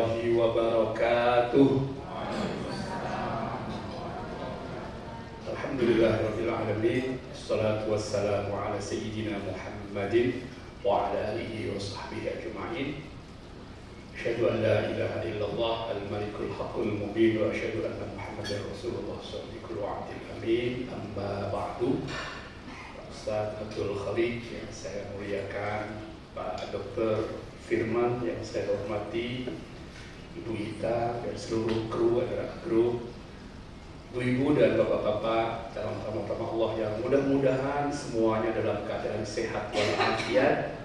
warahmatullahi wabarakatuh. Alhamdulillahirabbil alamin. Wassalatu wassalamu ala sayyidina Muhammadin wa ala alihi wa sahbihi ajma'in. Asyhadu an la ilaha illallah al-malikul haqqul mubin wa asyhadu anna Muhammadar Rasulullah shadiqul wa'dil amin. Amma ba'du. Ustaz Abdul Khalid yang saya muliakan, Pak Dr. Firman yang saya hormati, Ibu Ita dan seluruh kru adalah kru, Ibu-ibu dan bapak-bapak dalam nama Allah yang mudah-mudahan semuanya dalam keadaan sehat walafiat,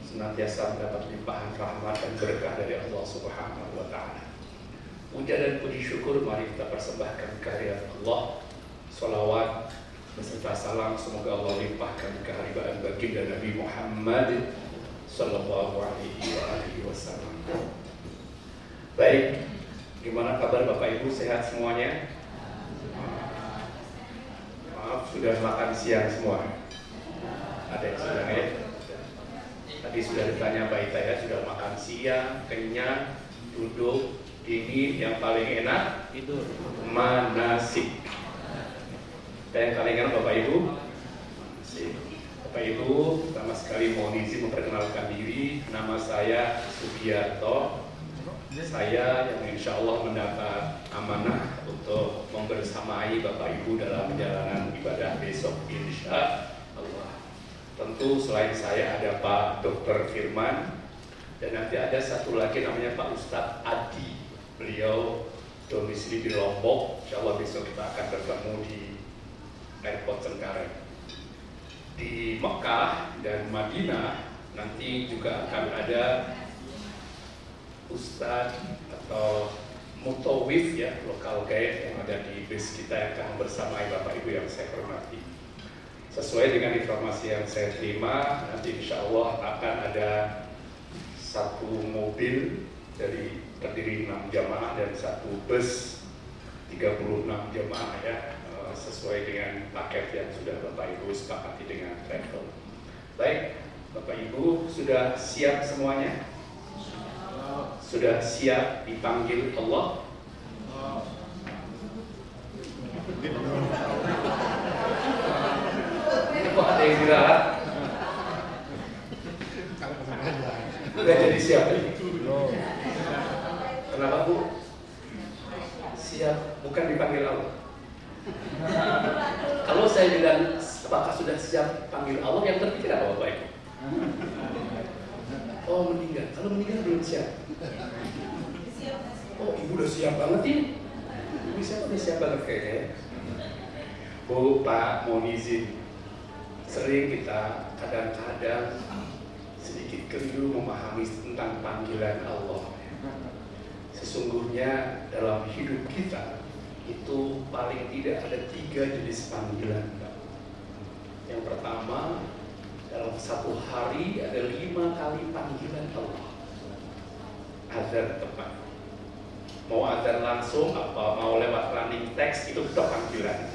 senantiasa mendapat limpahan rahmat dan berkah dari Allah Subhanahu wa taala. Puja dan puji syukur mari kita persembahkan kehadirat Allah. Shalawat beserta salam semoga Allah limpahkan kehadiran baginda Nabi Muhammad sallallahu alaihi wasallam. Baik, gimana kabar Bapak Ibu, sehat semuanya? Maaf, sudah makan siang semua? Ada yang sudah ya? Tadi sudah ditanya Mbak Ita ya, sudah makan siang, kenyang, duduk, dingin, yang paling enak tidur. Manasik. Yang paling enak Bapak Ibu? Manasik. Bapak Ibu, pertama sekali mohon izin memperkenalkan diri. Nama saya Sugiarto. Saya yang insya Allah mendapat amanah untuk membersamai Bapak Ibu dalam perjalanan ibadah besok insya Allah. Tentu selain saya ada Pak Dr. Firman, dan nanti ada satu lagi namanya Pak Ustadz Adi. Beliau domisili di Lombok. Insya Allah besok kita akan bertemu di Airport Cengkareng. Di Mekah dan Madinah nanti juga akan ada Ustadz atau Mutawif ya, lokal guide yang ada di base kita yang akan bersamai Bapak Ibu yang saya hormati. Sesuai dengan informasi yang saya terima, nanti insya Allah akan ada satu mobil terdiri 6 jamaah dan satu bus 36 jamaah ya, sesuai dengan paket yang sudah Bapak Ibu sepakati dengan travel. Baik, Bapak Ibu sudah siap semuanya? Sudah siap dipanggil Allah? Kok ada yang istirahat? Udah jadi siap ya? Kenapa Bu? Siap, bukan dipanggil Allah. Kalau saya bilang apakah sudah siap panggil Allah, yang terpikir apa Bapak Ibu? Oh meninggal, kalau meninggal belum siap. Oh Ibu udah siap banget ini. Ibu siapa udah siap banget kayaknya. Bu, Pak, mohon izin. Sering kita kadang-kadang sedikit keliru memahami tentang panggilan Allah. Sesungguhnya dalam hidup kita itu paling tidak ada 3 jenis panggilan. Yang pertama, dalam satu hari ada 5 kali panggilan Allah. Azan tepat. Mau azan langsung apa mau lewat running text itu sudah panggilan.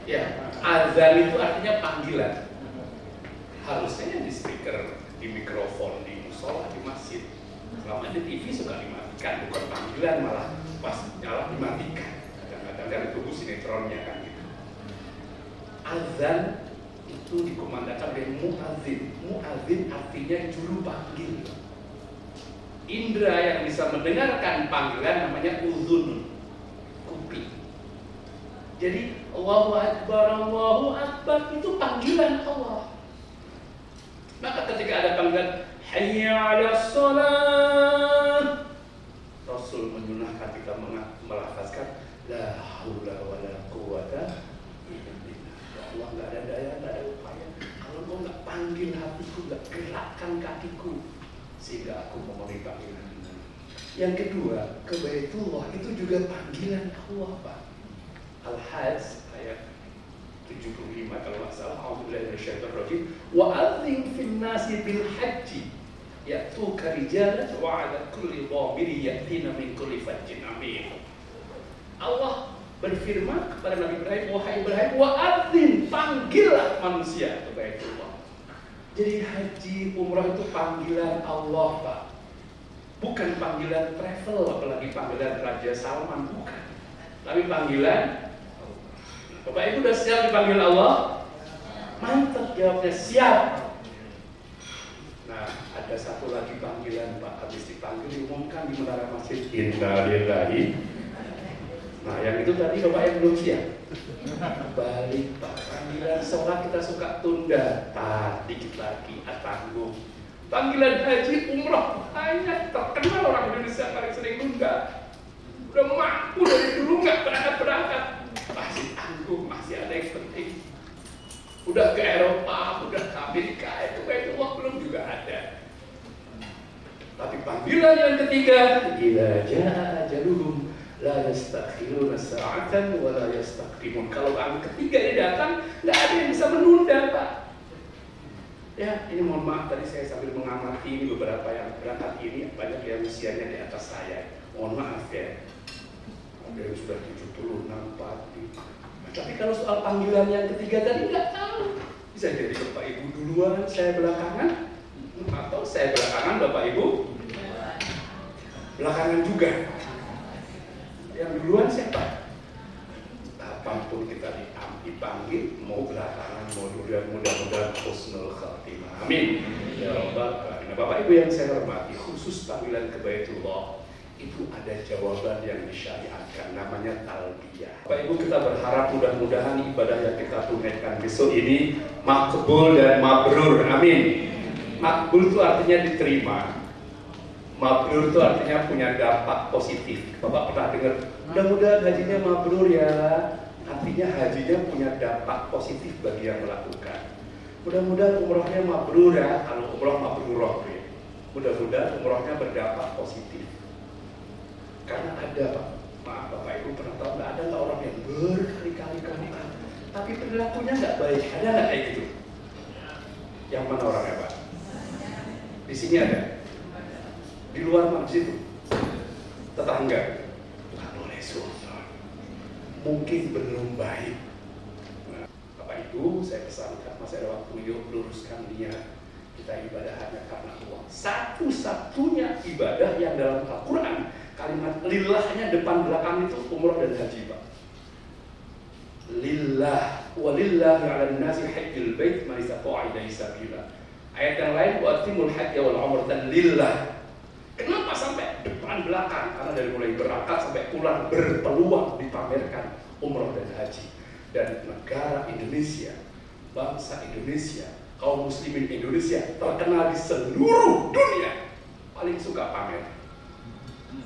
Ya, azan itu artinya panggilan. Harusnya di speaker, di mikrofon, di musola, di masjid. Selama di TV suka dimatikan, bukan panggilan, malah pas nyala dimatikan. Kadang-kadang dari tunggu sinetronnya kan gitu. Azan itu dikumandangkan oleh muadzin. Muadzin artinya juru panggil. Indra yang bisa mendengarkan panggilan namanya uzun, kuping. Jadi Allahu Akbar itu panggilan Allah. Maka ketika ada panggilan hayya 'alas shalah, Rasul menyunahkan kita melafazkan la haula wala quwata illa billah. Ya Allah, nggak ada daya, nggak ada upaya. Kalau Engkau nggak panggil hatiku, nggak gerakkan kakiku, sehingga aku memenuhi panggilan ini. Yang kedua, ke Baitullah itu juga panggilan Allah, Pak. Al-Hajj ayat 75 kalau nggak salah. A'udzubillahi minasyaitonir rajim. Wa adzim fin nasi bil hajji ya'tuka rijalan wa 'ala kulli dhamirin ya'tina min kulli fajjin 'amiq. Allah berfirman kepada Nabi Ibrahim, wahai Ibrahim, wa adzim, panggillah manusia ke Baitullah. Jadi haji umrah itu panggilan Allah, Pak. Bukan panggilan travel, apalagi panggilan Raja Salman, bukan. Tapi panggilan, Bapak Ibu udah siap dipanggil Allah? Mantap jawabnya, siap. Nah, ada satu lagi panggilan Pak, habis dipanggil diumumkan di menara masjid, innalillahi. Nah, yang itu tadi Bapak yang belum siap. Balik Pak, panggilan sholat kita suka tunda, dikit lagi, tanggung. Panggilan haji, umroh, hanya terkenal orang Indonesia paling sering tunda. Udah mampu dari dulu nggak berangkat-berangkat, masih tanggung, masih ada yang penting. Udah ke Eropa, udah ke Amerika, itu belum juga ada. Tapi panggilan yang ketiga, idza jaa ajaluhum la yastakhiruna sa'atan wa la yastaqdimun. Kalau yang ketiga ini datang, nggak ada yang bisa menunda, Pak. Ya, ini mohon maaf tadi saya sambil mengamati ini beberapa yang berangkat ini banyak yang usianya di atas saya. Mohon maaf ya. Ada yang sudah 70, 65. Tapi kalau soal panggilan yang ketiga tadi nggak tahu. Bisa jadi Bapak Ibu duluan, saya belakangan, atau saya belakangan, Bapak Ibu belakangan juga. Yang duluan siapa? Apapun kita dipanggil, mau belakangan, mau mudah-mudahan husnul khatimah. Amin. Ya Rabbal Alamin. Nah, Bapak Ibu yang saya hormati, khusus panggilan ke Baitullah itu ada jawaban yang disyariatkan, namanya talbiyah. Bapak Ibu, kita berharap mudah-mudahan ibadah yang kita tunaikan besok ini makbul dan mabrur. Amin. Makbul itu artinya diterima. Mabrur itu artinya punya dampak positif. Bapak pernah dengar, mudah-mudahan hajinya mabrur ya. Artinya hajinya punya dampak positif bagi yang melakukan. Mudah-mudahan umrohnya mabrur ya. Kalau umroh mabrurah ya. Mudah-mudahan umrohnya berdampak positif. Karena ada Pak, maaf Bapak Ibu pernah tahu nggak ada nggak orang yang berkali-kali ke Mekah, tapi perilakunya nggak baik, ada nggak kayak gitu? Yang mana orangnya Pak? Di sini ada, di luar masjid itu, tetangga, nggak boleh sunnah, mungkin belum baik. Nah, Bapak Ibu saya pesankan masih ada waktu, yuk luruskan niat. Kita ibadah hanya karena Allah. Satu-satunya ibadah yang dalam Al-Quran kalimat lillahnya depan belakang itu umrah dan haji Pak. Lillah walillahi 'alan nasi hajjul bait man istata'a ilaihi sabila. Ayat yang lain wa atimul hajja wal umrata lillah. Kenapa sampai depan belakang? Karena dari mulai berangkat sampai pulang berpeluang dipamerkan umrah dan haji. Dan negara Indonesia, bangsa Indonesia, kaum muslimin Indonesia terkenal di seluruh dunia paling suka pamer.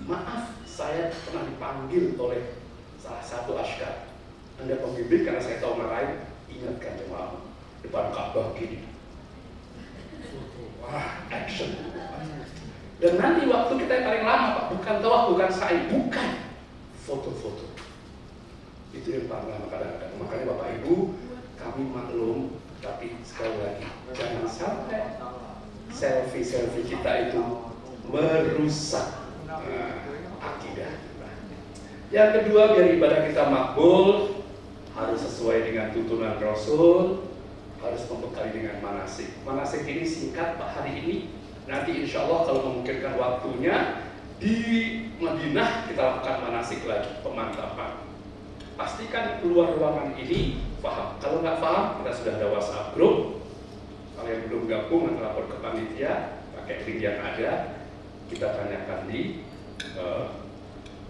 Maaf, saya pernah dipanggil oleh salah satu askar. Anda pembimbing karena saya tahu marahin, ingatkan jemaah depan Ka'bah gini. Wah, action. Dan nanti waktu kita yang paling lama Pak, bukan tawaf, bukan sa'i, bukan foto-foto. Itu yang paling lama kadang-kadang. Makanya Bapak Ibu, kami maklum. Tapi sekali lagi, jangan sampai selfie-selfie kita itu merusak akidah. Yang kedua, biar ibadah kita makbul, harus sesuai dengan tuntunan Rasul, harus membekali dengan manasik. Manasik ini singkat Pak hari ini, nanti insya Allah kalau memungkinkan waktunya di Madinah kita lakukan manasik lagi, pemantapan. Pastikan keluar ruangan ini paham. Kalau nggak paham, kita sudah ada WhatsApp group. Kalau yang belum gabung, nanti lapor ke panitia, pakai link yang ada, kita tanyakan di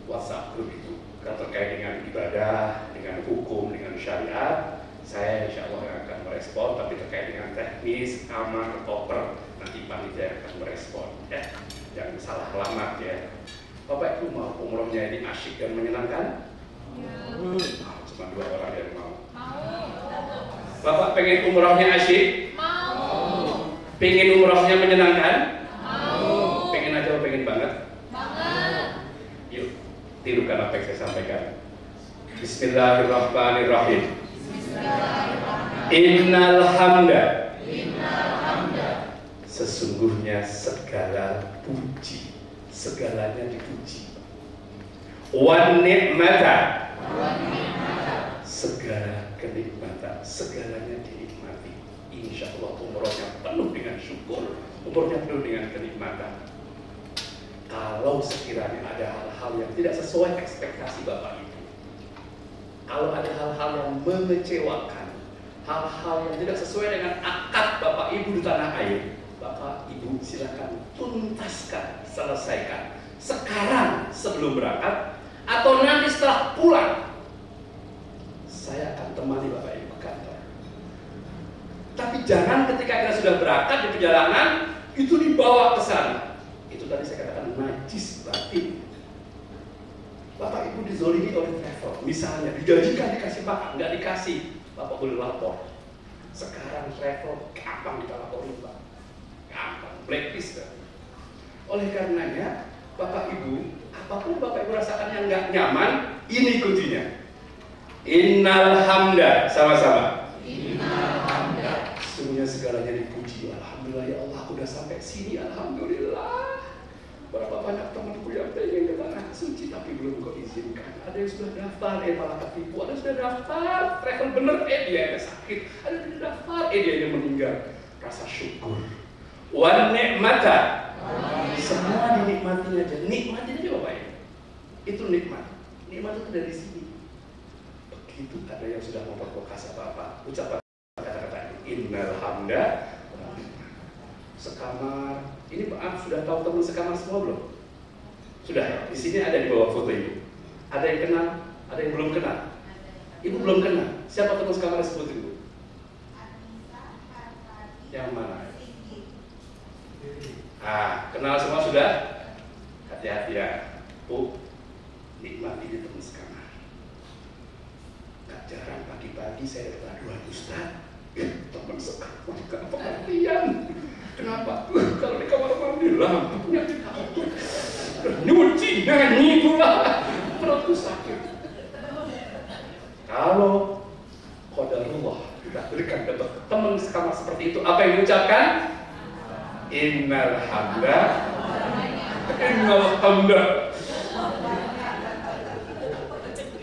WhatsApp group itu. Terkait dengan ibadah, dengan hukum, dengan syariat, saya insya Allah yang akan merespon. Tapi terkait dengan teknis, aman, koper, nanti panitia yang akan merespon. Ya, jangan salah alamat ya. Bapak Ibu mau umrohnya ini asyik dan menyenangkan? Cuma 2 orang yang mau. Bapak pengen umrohnya asyik? Mau. Pengen umrohnya menyenangkan? Mau. Pengen aja atau pengen banget? Banget. Yuk, tirukan apa yang saya sampaikan. Bismillahirrahmanirrahim. Innal hamda. Sesungguhnya segala puji, segalanya dipuji. Wan ni'mata. Segala kenikmatan, segalanya dinikmati. Insya Allah umrohnya penuh dengan syukur, umrohnya penuh dengan kenikmatan. Kalau sekiranya ada hal-hal yang tidak sesuai ekspektasi Bapak Ibu, kalau ada hal-hal yang mengecewakan, hal-hal yang tidak sesuai dengan akad Bapak Ibu di tanah air, Bapak Ibu silakan tuntaskan, selesaikan sekarang sebelum berangkat, atau nanti setelah pulang. Saya akan temani Bapak Ibu ke kantor. Tapi jangan ketika kita sudah berangkat di perjalanan itu dibawa ke sana. Itu tadi saya katakan najis batin. Bapak Ibu dizolimi oleh travel, misalnya dijanjikan dikasih makan, nggak dikasih, Bapak boleh lapor. Sekarang travel gampang kita laporin, Pak. Gampang, blacklist kan. Oleh karenanya, Bapak Ibu, apapun Bapak Ibu rasakan yang nggak nyaman, ini kuncinya. Innal hamda, sama-sama. Innal hamda. Sesungguhnya segalanya dipuji. Alhamdulillah ya Allah, aku udah sampai sini. Alhamdulillah. Berapa banyak temanku yang pengen ke tanah suci tapi belum kau izinkan. Ada yang sudah daftar, malah ketipu. Ada yang sudah daftar, travel bener, dia yang sakit. Ada yang sudah daftar, dia yang meninggal. Rasa syukur. Wan ni'mata. Semua dinikmatin aja. Nikmatin aja Bapak Ibu. Itu nikmat. Nikmat itu dari sini. Begitu ada yang sudah memperkokas apa-apa, ucapan kata-kata innal hamda. Sekamar. Ini maaf, sudah tahu teman sekamar semua belum? Sudah. Di sini ada di bawah foto Ibu. Ada yang kenal, ada yang belum kenal. Ibu belum kenal. Siapa teman sekamar disebut Ibu? Yang mana? Kenal semua sudah? Hati-hati ya. Bu, nikmati di teman sekamar. Gak jarang pagi-pagi saya dapat aduan Ustaz, teman sekamar gak pengertian. Kenapa? Kalau di kamar mandi lampunya ditaruh, nyuci nyanyi pula, perutku sakit. Kalau qadarullah kita berikan dapat teman sekamar seperti itu, apa yang diucapkan? Innal hamda, innal hamda.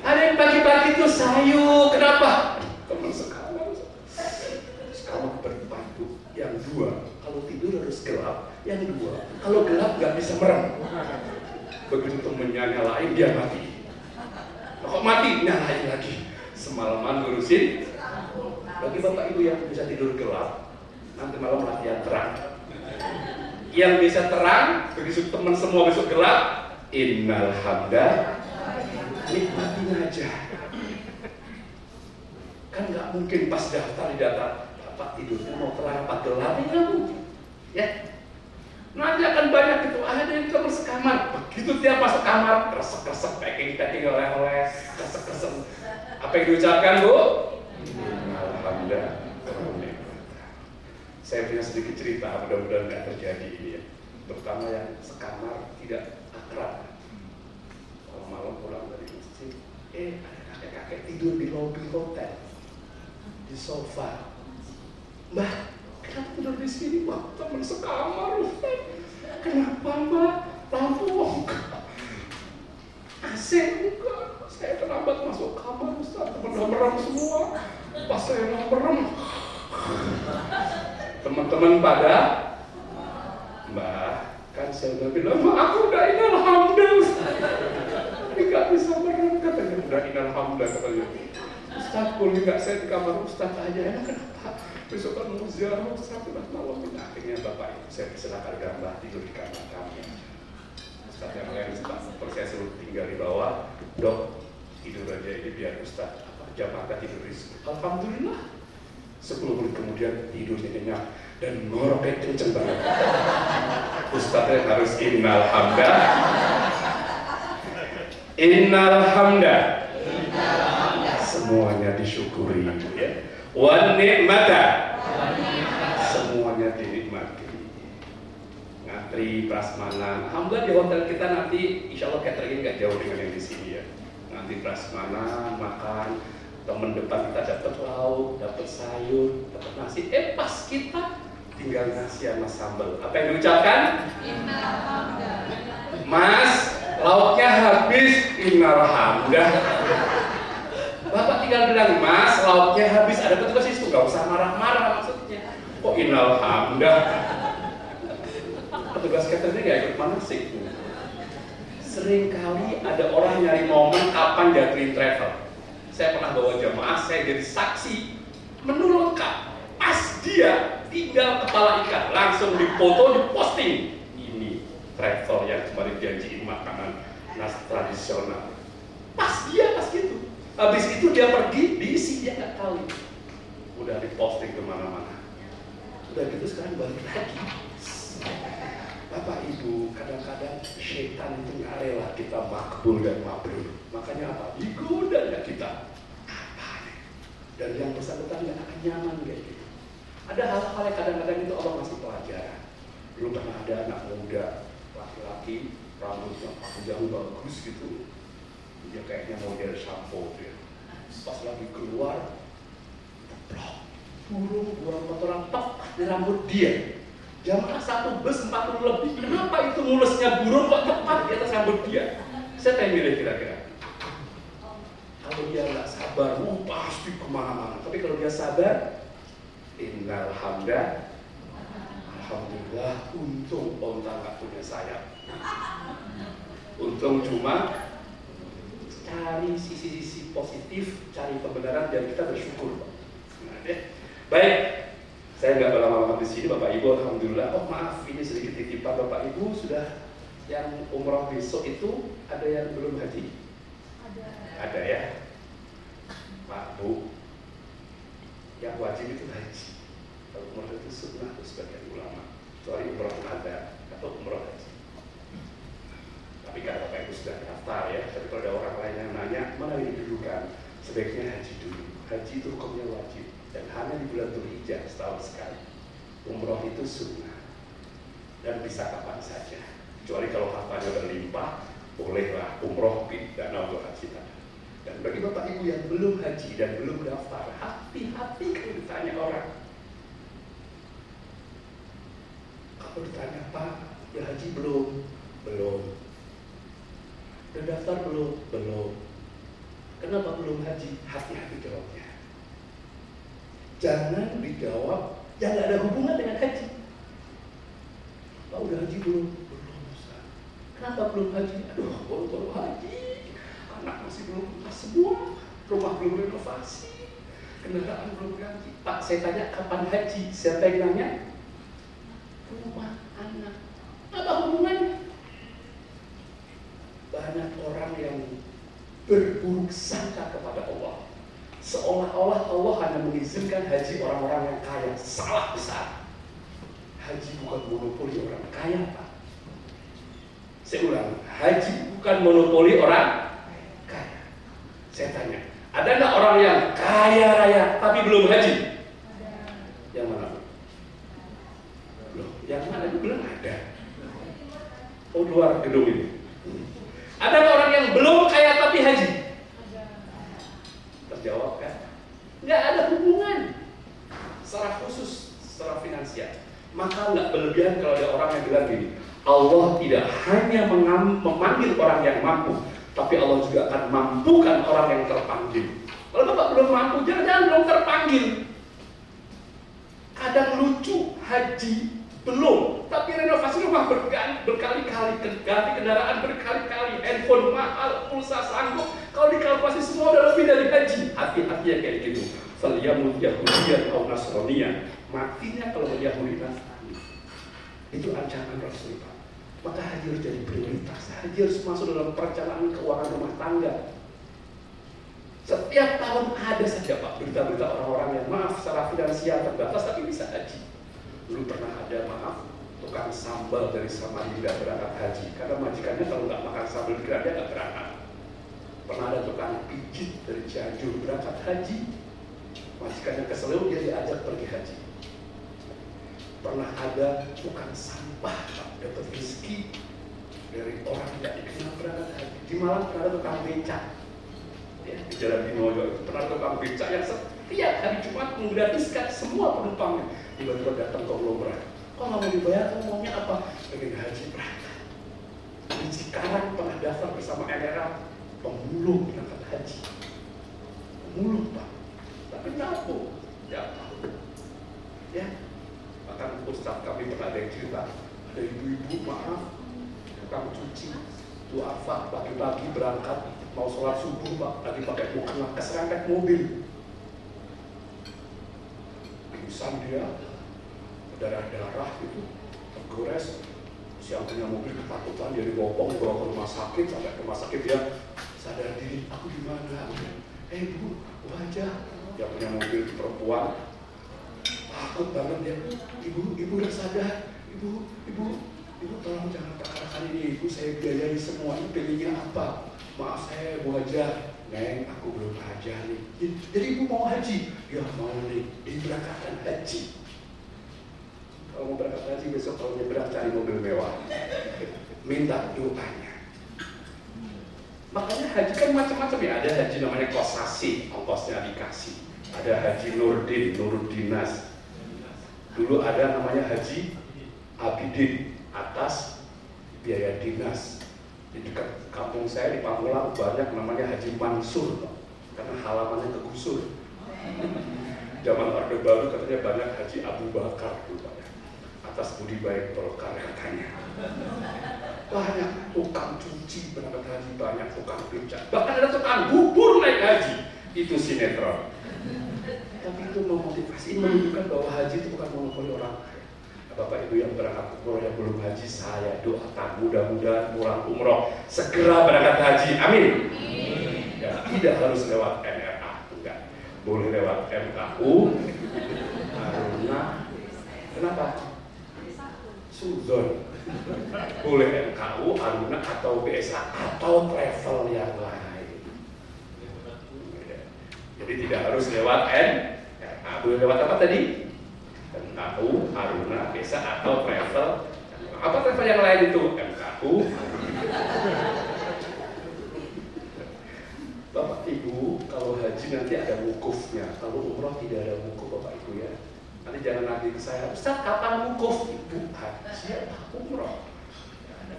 Ada yang pagi-pagi itu sayu, kenapa? Teman sekamar berpadu, yang dua kalau tidur harus gelap, yang dua kalau gelap nggak bisa merem. Begitu temennya nyalain dia mati. Kok mati? Nyalain lagi. Semalaman ngurusin. Bagi Bapak Ibu yang bisa tidur gelap, nanti malam latihan terang. Yang bisa terang, begitu teman semua besok gelap, innal hamda, nikmatin aja. Kan nggak mungkin pas daftar di data Bapak tidurnya mau terang apa gelap, nggak mungkin. Ya, nanti akan banyak itu. Ada yang cuma sekamar. Begitu tiap masuk kamar, kresek-kresek, packing oleh-oleh, kresek-kresek. Apa yang diucapkan, Bu? Alhamdulillah. Saya punya sedikit cerita, mudah-mudahan nggak terjadi ini ya. Terutama yang sekamar tidak akrab. Kalau malam pulang dari masjid, ada kakek-kakek tidur di lobi hotel, di sofa. Mbak, kenapa tidur di sini? Wah, teman sekamar, Ustaz. Kenapa, Mbak? Lampu enggak, AC enggak. Saya terlambat masuk kamar, Ustaz. Teman udah merem semua. Pas saya udah merem, teman-teman pada, Mbak, kan saya udah bilang, Mbak, aku udah innal hamda, Ustaz. Ini gak bisa merem, katanya. Udah innal hamda, katanya. Ustaz, boleh gak saya di kamar Ustaz aja? Ya, kenapa? Besok kan mau ziarah Ustaz, udah malam. Akhirnya Bapak Ibu saya silakan gambar tidur di kamar kami. Ustaz yang lain, saya suruh tinggal di bawah. Dok, tidur aja ini biar Ustaz Jakarta tidur di sini. Alhamdulillah. 10 menit kemudian tidurnya nyenyak dan ngoroknya kenceng banget. Ustaznya harus innal hamda. Innal hamda. Semuanya disyukuri ya. Wan ni'mata. Semuanya dinikmati. Ngantri prasmanan. Alhamdulillah di hotel kita nanti insya Allah catering nggak jauh dengan yang di sini ya. Nanti prasmanan, makan. Teman depan kita dapat lauk, dapat sayur, dapat nasi. Pas kita tinggal nasi sama sambal. Apa yang diucapkan? Innal hamda. Mas, lauknya habis. Innal hamda. Bapak tinggal bilang, Mas, lauknya habis. Ada petugas itu, nggak usah marah-marah maksudnya. Kok innal hamda? Petugas cateringnya nggak ikut manasik. Seringkali ada orang nyari momen kapan dia clean travel. Saya pernah bawa jamaah, saya jadi saksi, menu lengkap. Pas dia tinggal kepala ikan, langsung dipoto, diposting. Ini travel yang kemarin janjiin makanan nasi tradisional. Pas gitu. Habis itu dia pergi, diisi, dia nggak tahu. Udah diposting kemana-mana. Udah gitu sekarang balik lagi. Bapak Ibu, kadang-kadang setan itu nggak rela kita makbul dan mabrur. Makanya apa? Digoda kita. Apa nih? Dan yang bersangkutan nggak akan nyaman kayak gitu. Ada hal-hal yang kadang-kadang itu Allah masih pelajaran. Dulu pernah ada anak muda, laki-laki, rambutnya panjang bagus gitu. Dia kayaknya model shampoo dia. Pas lagi keluar, teplok, burung buang kotoran di rambut dia. Jamaah satu bus 40 lebih, kenapa itu mulusnya burung kok tepat di atas rambut dia? Saya tanya milih kira-kira. Kalau dia nggak sabar, pasti kemana-mana. Tapi kalau dia sabar, alhamdulillah, untung onta nggak punya sayap. Untung cuma cari sisi-sisi positif, cari kebenaran, dan kita bersyukur. Nah, baik. Saya nggak lama-lama di sini, Bapak Ibu, alhamdulillah. Oh maaf, ini sedikit titipan Bapak Ibu, sudah yang umroh besok itu ada yang belum haji? Ada ya, Pak Bu. Yang wajib itu haji. Kalau umroh itu sunnah tuh sebagian ulama. Kecuali umroh ada atau umroh haji. Tapi kalau Bapak Ibu sudah daftar ya. Tapi kalau ada orang lain yang nanya mana yang didudukan, sebaiknya haji dulu. Haji itu hukumnya wajib. Dan hanya di bulan Dzulhijjah setahun sekali. Umroh itu sunnah dan bisa kapan saja. Kecuali kalau hartanya berlimpah, bolehlah umroh dan untuk haji tadi. Dan bagi Bapak Ibu yang belum haji dan belum daftar, hati-hati kalau ditanya orang. Kalau ditanya Pak, ya haji belum? Belum. Udah daftar belum? Belum. Kenapa belum haji? Hati-hati jawabnya. Jangan dijawab yang nggak ada hubungan dengan haji. Pak udah haji belum? Belum Ustaz. Kenapa belum haji? Aduh, baru haji. Anak masih belum semua, rumah belum renovasi, kendaraan belum ganti. Pak, saya tanya kapan haji? Siapa yang nanya? Rumah anak. Apa hubungannya? Banyak orang yang berburuk sangka kepada Allah. Seolah-olah Allah hanya mengizinkan haji orang-orang yang kaya. Salah besar. Haji bukan monopoli orang kaya, Pak. Saya ulang, haji bukan monopoli orang kaya. Saya tanya, ada nggak orang yang kaya raya tapi belum haji? Ada. Yang mana? Loh, yang mana itu belum ada. Oh, luar gedung ini. Ada nggak orang yang belum kaya tapi haji? Terjawab kan? Nggak ada hubungan secara khusus, secara finansial. Maka nggak berlebihan kalau ada orang yang bilang gini, Allah tidak hanya memanggil orang yang mampu, tapi Allah juga akan mampukan orang yang terpanggil. Kalau Bapak belum mampu, jangan-jangan belum terpanggil. Kadang lucu, haji belum, tapi renovasi rumah berkali-kali, ganti kendaraan berkali-kali, handphone mahal, pulsa sanggup. Kalau dikalkulasi semua udah lebih dari haji. Hati-hati ya kayak gitu. Falyamut Yahudiyan atau Nasraniyan. Matinya kalau Yahudi Nasrani. Itu ancaman Rasulullah. Maka haji harus jadi prioritas. Haji harus masuk dalam perencanaan keuangan rumah tangga. Setiap tahun ada saja Pak berita-berita orang-orang yang maaf secara finansial terbatas tapi bisa haji. Dulu pernah ada maaf tukang sambal dari Samarinda berangkat haji karena majikannya kalau nggak makan sambal dia nggak berangkat. Pernah ada tukang pijit dari Cianjur berangkat haji, majikannya kesel dia diajak pergi haji. Pernah ada tukang sampah dapat rezeki dari orang tidak dikenal berangkat haji. Di Malang pernah ada tukang becak ya, di Jalan Dinoyo itu pernah ada tukang becak yang setiap hari Jumat menggratiskan semua penumpangnya. Tiba-tiba datang ke konglomerat, kok nggak mau dibayar? Kamu maunya apa? Pengen haji berangkat. Di Cikarang pernah daftar bersama NRA pemulung berangkat haji. Pemulung Pak, tapi nabung ya tahu ya. Bahkan Ustaz kami pernah ada yang cerita, ada ibu-ibu maaf tukang cuci Arafah pagi-pagi berangkat mau sholat subuh Pak, lagi pakai mukena keserempet mobil. Pingsan dia, berdarah-darah gitu, tergores. Siang punya mobil ketakutan, dia dibawa ke rumah sakit. Sampai ke rumah sakit dia sadar diri, aku di mana? Bu, wajah. Dia punya mobil perempuan, takut banget dia. Ibu udah sadar. Ibu tolong jangan perkarakan ini. Ibu saya biayai semua. Ini pilihnya apa? Maaf saya Bu Wajah. Neng, aku belum haji nih. Jadi ibu mau haji? Ya mau nih. Diberangkatkan haji. Kalau mau berangkat haji besok kalau nyebrang cari mobil mewah. Minta doanya. Makanya haji kan macam-macam ya. Ada haji namanya kosasi, ongkosnya dikasih. Ada haji Nurdinas. Dulu ada namanya haji Abidin, atas biaya dinas. Di dekat kampung saya di Pamulang banyak namanya Haji Mansur, karena halamannya kegusur. Zaman Orde Baru katanya banyak Haji Abu Bakar dulu, atas budi baik Golkar katanya. Banyak tukang cuci berangkat haji, banyak tukang becak, bahkan ada tukang bubur naik haji. Itu sinetron. Tapi itu memotivasi, menunjukkan bahwa haji itu bukan monopoli orang. Bapak Ibu yang berangkat umroh yang belum haji, saya doakan mudah-mudahan pulang umroh segera berangkat haji. Amin. Ya, tidak harus lewat MRA, enggak. Boleh lewat MKU, Aruna. Kenapa? Suzon. Boleh MKU, Aruna atau BSA atau travel yang lain. Jadi tidak harus lewat MRA. Boleh lewat apa tadi? MKU, Aruna, Desa atau travel. Apa travel yang lain itu? MKU. Bapak Ibu, kalau haji nanti ada wukufnya. Kalau umroh tidak ada wukuf Bapak Ibu ya. Nanti jangan nanti ke saya, Ustaz kapan wukuf? Ibu haji atau umroh?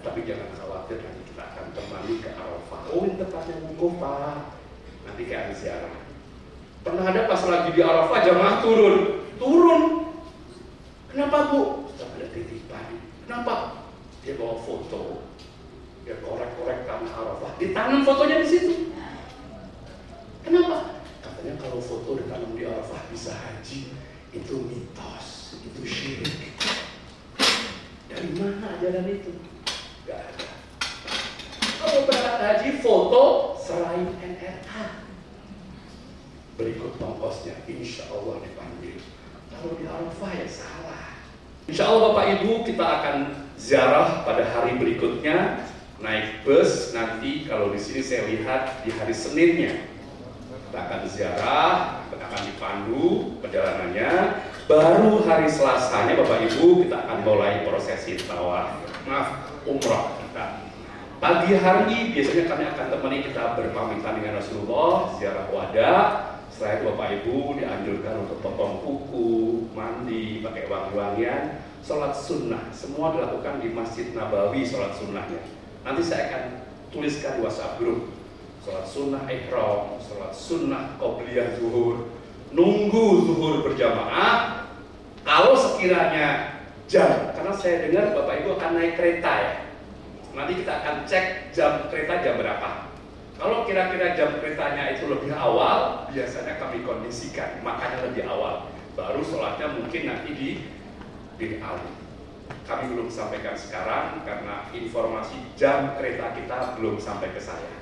Tapi jangan khawatir, nanti kita akan temani ke Arafah. Oh ini tempatnya wukuf Pak. Nanti ke ziarah. Pernah ada pas lagi di Arafah jamaah turun. Kenapa Bu? Tidak ada titipan. Kenapa? Dia bawa foto, dia korek-korek tanah Arafah, ditanam fotonya di situ. Kenapa? Katanya kalau foto ditanam di Arafah bisa haji. Itu mitos, itu syirik. Dari mana ajaran itu? Gak ada. Kalau berangkat haji foto selain NRA. Berikut ongkosnya, insya Allah dipanggil. Kalau di Arafah ya salah. Insya Allah Bapak Ibu kita akan ziarah pada hari berikutnya, naik bus. Nanti kalau di sini saya lihat di hari Seninnya kita akan ziarah, kita akan dipandu perjalanannya. Baru hari Selasanya Bapak Ibu kita akan mulai prosesi umrah kita. Pagi hari biasanya kami akan temani kita berpamitan dengan Rasulullah, ziarah wada. Setelah itu Bapak Ibu dianjurkan untuk potong kuku, mandi, pakai wangi-wangian, sholat sunnah. Semua dilakukan di Masjid Nabawi sholat sunnahnya. Nanti saya akan tuliskan di WhatsApp grup. Sholat sunnah ihram, sholat sunnah qobliyah zuhur, nunggu zuhur berjamaah. Kalau sekiranya jam, karena saya dengar Bapak Ibu akan naik kereta ya. Nanti kita akan cek jam kereta jam berapa. Kalau kira-kira jam keretanya itu lebih awal, biasanya kami kondisikan makannya lebih awal. Baru sholatnya mungkin nanti di Ali. Kami belum sampaikan sekarang karena informasi jam kereta kita belum sampai ke saya.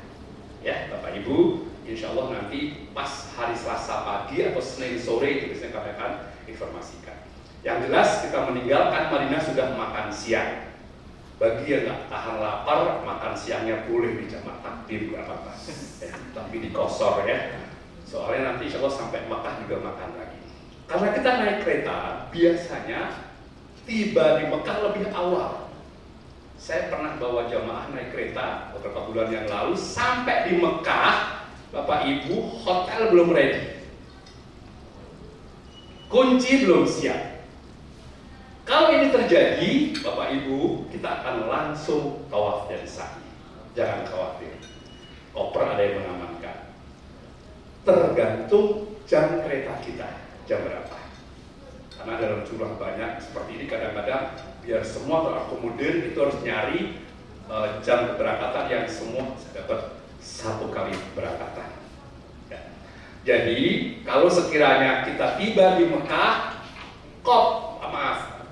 Ya, Bapak Ibu, insya Allah nanti pas hari Selasa pagi atau Senin sore itu biasanya kami akan informasikan. Yang jelas kita meninggalkan Madinah sudah makan siang. Bagi yang nggak tahan lapar, makan siangnya boleh di jamak takdim, nggak apa-apa. Ya, tapi dikosor ya. Soalnya nanti insya Allah sampai Makkah juga makan lagi. Karena kita naik kereta, biasanya tiba di Mekah lebih awal. Saya pernah bawa jamaah naik kereta beberapa bulan yang lalu, sampai di Mekah, Bapak Ibu, hotel belum ready. Kunci belum siap. Kalau ini terjadi, Bapak Ibu, kita akan langsung tawaf dan sa'i. Jangan khawatir. Koper ada yang mengamankan. Tergantung jam kereta kita, jam berapa. Karena dalam jumlah banyak seperti ini kadang-kadang biar semua terakomodir itu harus nyari jam keberangkatan yang semua dapat 1 kali keberangkatan. Ya. Jadi kalau sekiranya kita tiba di Mekah,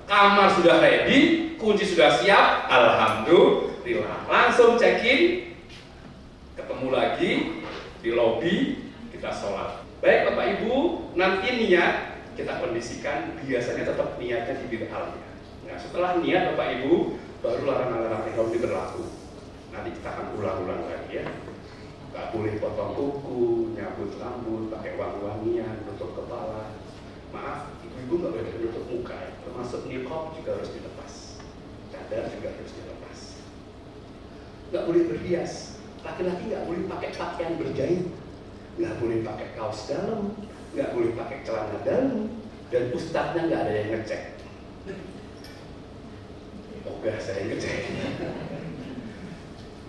kamar sudah ready, kunci sudah siap, alhamdulillah, langsung check-in, ketemu lagi di lobi, kita sholat. Baik Bapak Ibu, nanti niat kita kondisikan, biasanya tetap niatnya di bid'ah. Nah, setelah niat Bapak Ibu, baru larangan-larangan ihram berlaku. Nanti kita akan ulang-ulang lagi ya. Gak boleh potong kuku, nyabut rambut, pakai wangi-wangian, nutup kepala. Maaf, ibu-ibu gak boleh menutup muka ya. Termasuk niqab juga harus dilepas, cadar juga harus dilepas. Gak boleh berhias. Laki-laki gak boleh pakai pakaian berjahit, gak boleh pakai kaos dalam, gak boleh pakai celana dalam, dan ustadznya gak ada yang ngecek. Ogah saya ngecek.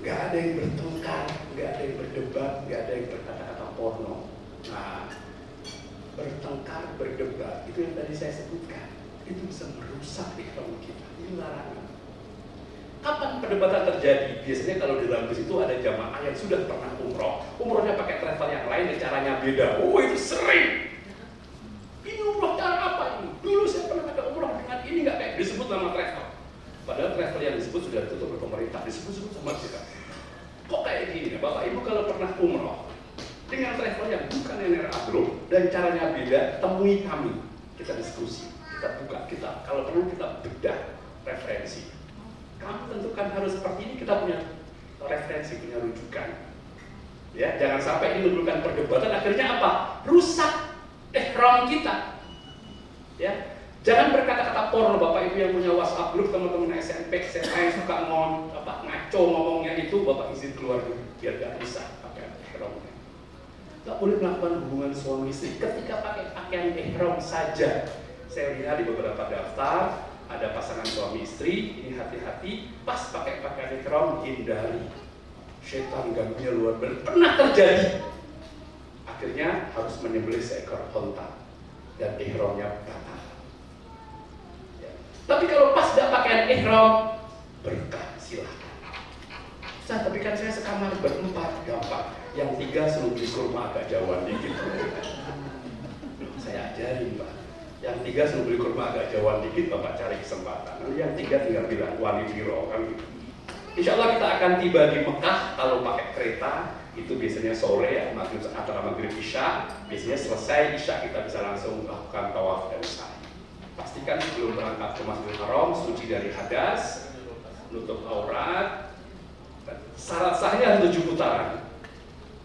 Gak ada yang bertengkar, gak ada yang berdebat, gak ada yang berkata-kata porno. Nah, bertengkar, berdebat, itu yang tadi saya sebutkan, itu bisa merusak ihram kita. Ini larangan. Kapan perdebatan terjadi? Biasanya kalau di dalam bus itu ada jamaah yang sudah pernah umroh, umrohnya pakai travel yang lain dan caranya beda. Oh, itu sering. Ini umroh cara apa ini? Dulu saya pernah ada umroh dengan ini, nggak kayak disebut nama travel. Padahal travel yang disebut sudah ditutup oleh pemerintah, disebut sama kita. Kok kayak gini? Bapak Ibu kalau pernah umroh dengan travel yang bukan NRA Group dan caranya beda, temui kami. Kita diskusi, kita buka, kalau perlu kita bedah referensi. Kamu tentukan harus seperti ini, kita punya referensi, punya rujukan. Ya, jangan sampai ini menimbulkan perdebatan, akhirnya apa? Rusak ihram kita. Ya, jangan berkata-kata porno. Bapak Ibu yang punya WhatsApp group, teman-teman SMP, saya suka ngaco ngomongnya itu, Bapak izin keluar dulu, biar gak bisa pakai ihramnya. Gak boleh melakukan hubungan suami istri ketika pakai pakaian ihram saja. Saya lihat di beberapa daftar ada pasangan suami istri, ini hati-hati, pas pakai pakaian ihram hindari. Syaitan ganggunya luar biasa. Pernah terjadi. Akhirnya harus menyembelih seekor onta dan ihramnya batal. Ya. Tapi kalau pas tidak pakaian ihram, berkah, silahkan. Ustaz, tapi kan saya sekamar berempat, gampang. Yang 3 suruh beli kurma agak jauhan dikit. Saya ajarin Pak. Yang 3 suruh beli kurma agak jauhan dikit, Bapak cari kesempatan. Nanti yang 3 tinggal bilang wali biro kan gitu. Insya Allah kita akan tiba di Mekah kalau pakai kereta. Itu biasanya sore ya, antara maghrib isya. Biasanya selesai isya kita bisa langsung melakukan tawaf dan sa'i. Pastikan sebelum berangkat ke Masjidil Haram, suci dari hadas, nutup aurat. Syarat sahnya 7 putaran.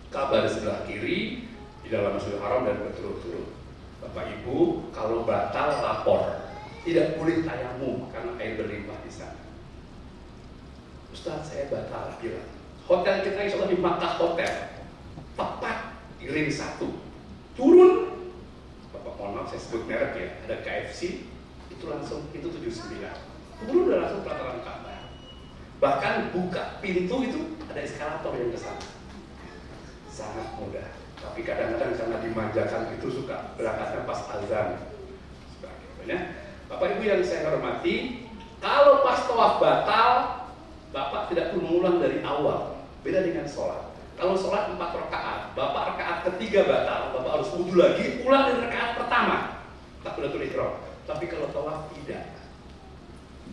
Ka'bah di sebelah kiri, di dalam Masjidil Haram dan berturut-turut. Bapak Ibu, kalau batal lapor. Tidak boleh tayamum karena air berlimpah di sana. Ustaz, saya batal, bilang. Hotel kita insya Allah di Makkah Hotel, tepat di ring 1. Turun, Bapak mohon maaf saya sebut merek ya, ada KFC, itu langsung, itu 79. Turun udah langsung pelataran Ka'bah. Bahkan buka pintu itu ada eskalator yang ke sana. Sangat mudah. Tapi kadang-kadang karena dimanjakan itu suka berangkatnya pas azan. Sebagainya. Bapak Ibu yang saya hormati, kalau pas tawaf batal, Bapak tidak perlu mengulang dari awal. Beda dengan sholat. Kalau sholat 4 rakaat, Bapak rakaat ketiga batal, Bapak harus wudhu lagi, ulang dari rakaat pertama. Takbiratul ihram. Tapi kalau tawaf tidak.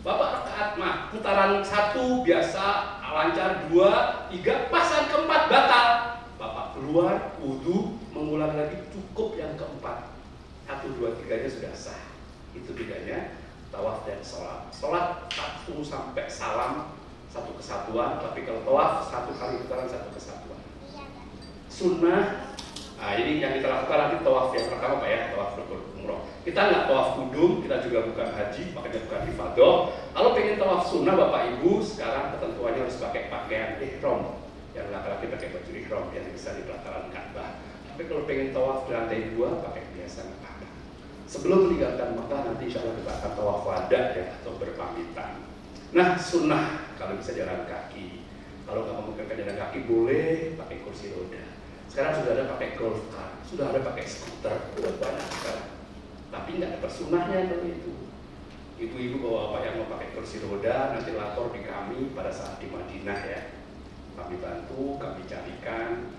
Bapak rakaat putaran 1 biasa, lancar, 2, 3, pasan keempat batal. Bapak keluar, wudhu, mengulang lagi, cukup yang keempat. 1, 2, 3-nya sudah sah. Itu bedanya tawaf dan sholat. Sholat 1 sampai salam, 1 kesatuan, tapi kalau tawaf 1 kali putaran 1 kesatuan. Sunnah, nah ini yang kita lakukan nanti tawaf yang pertama Pak ya, tawaf umroh. Kita nggak tawaf kudum, kita juga bukan haji, makanya bukan ifadah. Kalau pengen tawaf sunnah Bapak Ibu, sekarang ketentuannya harus pakai pakaian ihram. Yang laki-laki pakai baju ihram yang bisa di pelataran Ka'bah. Tapi kalau pengen tawaf di lantai 2, pakai biasa nggak apa-apa. Sebelum meninggalkan Mekah nanti insya Allah kita akan tawaf wada ya, atau berpamitan. Nah, sunnah kalau bisa jalan kaki. Kalau nggak memungkinkan jalan kaki boleh pakai kursi roda. Sekarang sudah ada pakai golf car, sudah ada pakai skuter, sudah banyak sekarang. Tapi nggak ada sunnahnya kalau itu. Ibu-ibu bapak yang mau pakai kursi roda nanti lapor di kami pada saat di Madinah ya. Kami bantu, kami carikan.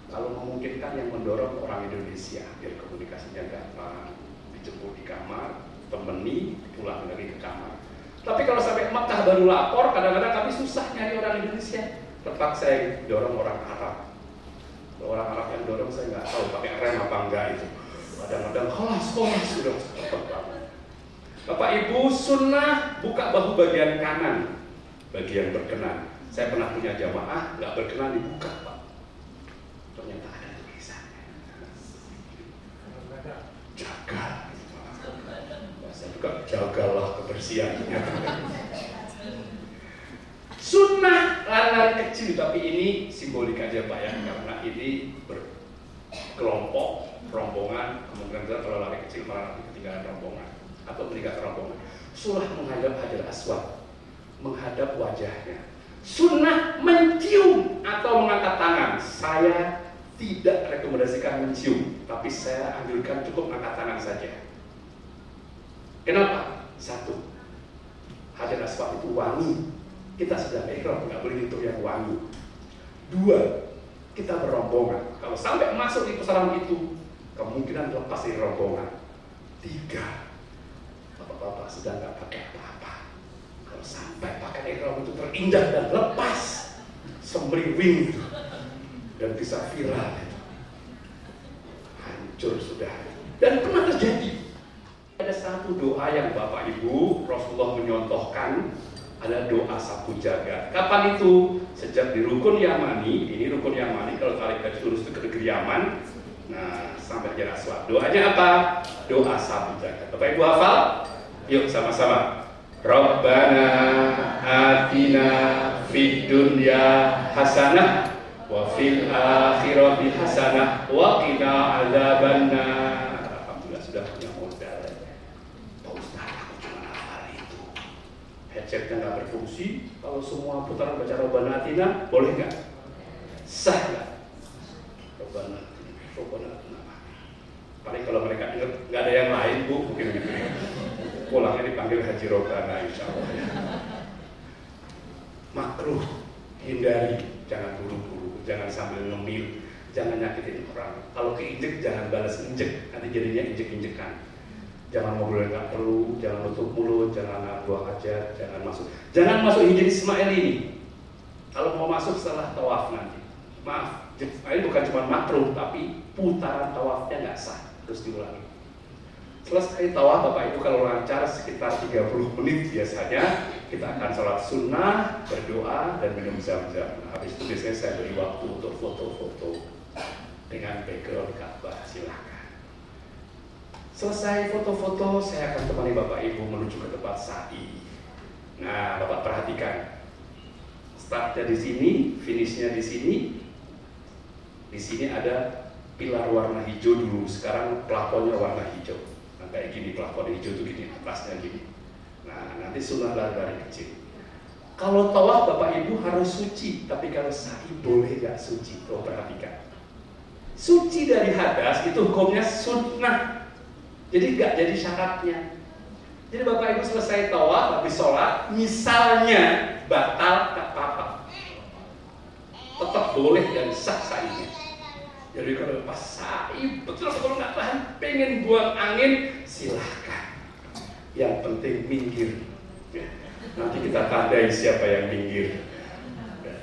Kalau memungkinkan yang mendorong orang Indonesia biar komunikasinya gampang, dijemput di kamar, temani, pulang lagi ke kamar. Tapi kalau sampai Makkah baru lapor, kadang-kadang kami susah nyari orang Indonesia. Terpaksa saya dorong orang Arab. Orang Arab yang dorong saya nggak tahu pakai rem apa enggak itu. Kadang-kadang sekolah sudah cepat banget. Bapak Ibu, sunnah buka bahu bagian kanan bagi yang berkenan. Saya pernah punya jamaah nggak berkenan dibuka, Pak. Ternyata ada tulisannya. Jaga. Saya juga jagalah kebersihannya. Sunnah lari kecil, tapi ini simbolik aja Pak ya, karena ini berkelompok, rombongan, kemungkinan besar kalau lari kecil malah nanti ketinggalan rombongan atau meninggalkan rombongan. Sunnah menghadap Hajar Aswad, menghadap wajahnya. Sunnah mencium atau mengangkat tangan. Saya tidak rekomendasikan mencium, tapi saya anjurkan cukup angkat tangan saja. Kenapa? Satu, Hajar Aswad itu wangi. Kita sedang ihram, nggak boleh itu yang wangi. Dua, kita berombongan. Kalau sampai masuk di pusaran itu, kemungkinan lepas dari rombongan. Tiga, bapak-bapak sedang nggak pakai apa-apa. Kalau sampai pakai ihram itu terinjak dan lepas, semriwing itu, dan bisa viral itu. Hancur sudah. Dan pernah terjadi. Ada satu doa yang Bapak Ibu Rasulullah menyontohkan, ada doa sapu jagat. Kapan itu? Sejak di rukun Yamani. Ini rukun Yamani, kalau tarik garis lurus itu ke negeri Yaman. Nah, sampai Hajar Aswad. Doanya apa? Doa sapu jagat. Bapak Ibu hafal? Yuk sama-sama. Rabbana atina fid dunya hasanah wa fil akhirati hasanah wa qina adzabannar. Alhamdulillah sudah punya modal. Pak Ustaz, aku cuma hafal itu. Headsetnya nggak berfungsi. Kalau semua putaran baca Rabbana atina, boleh nggak? Sah nggak? Rabbana atina. Paling kalau mereka ingat nggak ada yang lain Bu, mungkin gitu. Pulangnya dipanggil Haji Robbana, insya Allah. Makruh, hindari, jangan buru-buru, jangan sambil ngemil, jangan nyakitin orang. Kalau keinjek jangan balas injek, nanti jadinya injek-injekan. Jangan ngobrol yang nggak perlu, jangan nutup mulut, jangan buang hajat, jangan masuk hijab Ismail ini. Kalau mau masuk setelah tawaf nanti, maaf, ini bukan cuma makruh, tapi putaran tawafnya nggak sah, terus diulangi. Selesai tawaf Bapak Ibu kalau lancar sekitar 30 menit biasanya kita akan sholat sunnah, berdoa dan minum zam-zam. Habis itu biasanya saya beri waktu untuk foto-foto dengan background Ka'bah, silakan. Selesai foto-foto saya akan temani Bapak Ibu menuju ke tempat sa'i. Nah Bapak perhatikan, startnya di sini, finishnya di sini. Di sini ada pilar warna hijau dulu, sekarang plafonnya warna hijau. Kayak gini, plafon hijau itu gini, atasnya gini. Nah, nanti sunnah lari kecil. Kalau tawaf Bapak Ibu harus suci, tapi kalau sa'i boleh nggak suci? Tuh perhatikan. Suci dari hadas itu hukumnya sunnah, jadi nggak jadi syaratnya. Jadi Bapak Ibu selesai tawaf, habis sholat, misalnya batal, tak apa-apa, tetap boleh dan sah sa'inya. Jadi kalau pas sa'i, betul kalau nggak tahan, pengen buang angin, silahkan. Yang penting minggir. Nanti kita tandai siapa yang minggir.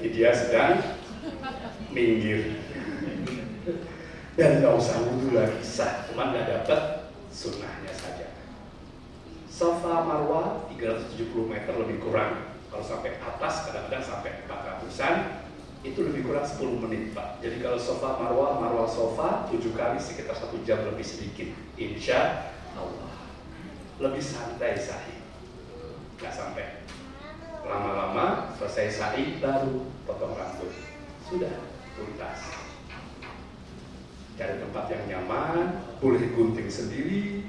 Jadi dia sedang minggir. Dan nggak usah wudhu lagi, sah. Cuma nggak dapat sunnahnya saja. Safa Marwah 370 meter lebih kurang. Kalau sampai atas kadang-kadang sampai 400-an. Itu lebih kurang 10 menit Pak. Jadi kalau Safa Marwah Safa 7 kali sekitar 1 jam lebih sedikit. Insya Allah. Lebih santai sa'i. Nggak sampai. Lama-lama selesai sa'i baru potong rambut. Sudah tuntas. Cari tempat yang nyaman, boleh gunting sendiri,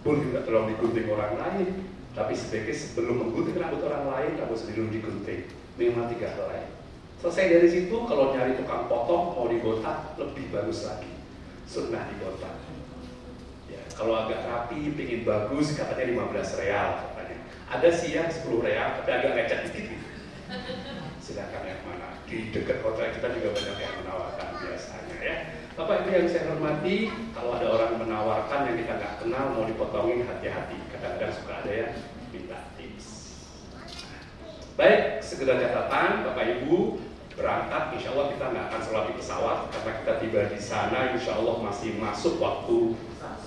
boleh nggak tolong digunting orang lain. Tapi sebaiknya sebelum menggunting rambut orang lain, rambut sendiri digunting. Memang 3 helai. Selesai dari situ, kalau nyari tukang potong mau dibotak lebih bagus lagi. Sunnah dibotak. Ya, kalau agak rapi, pengen bagus, katanya 15 real katanya. Ada siang 10 real, tapi agak lecet dikit. Silakan yang mana. Di dekat hotel kita juga banyak yang menawarkan biasanya ya. Bapak Ibu yang saya hormati, kalau ada orang menawarkan yang kita nggak kenal mau dipotongin, hati-hati. Kadang-kadang suka ada yang minta tips. Baik, segera catatan Bapak Ibu berangkat. Insya Allah kita nggak akan sholat di pesawat karena kita tiba di sana. Insya Allah masih masuk waktu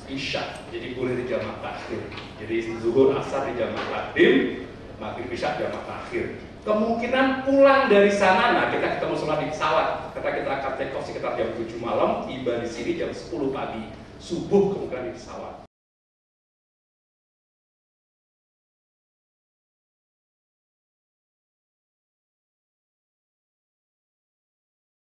Isya, jadi boleh di jamaah takhir. Jadi zuhur asar di jamaah takdim, maghrib isya jamaah takhir. Kemungkinan pulang dari sana, nah kita ketemu sholat di pesawat. Karena kita akan take off sekitar jam 7 malam, tiba di sini jam 10 pagi. Subuh kemungkinan di pesawat.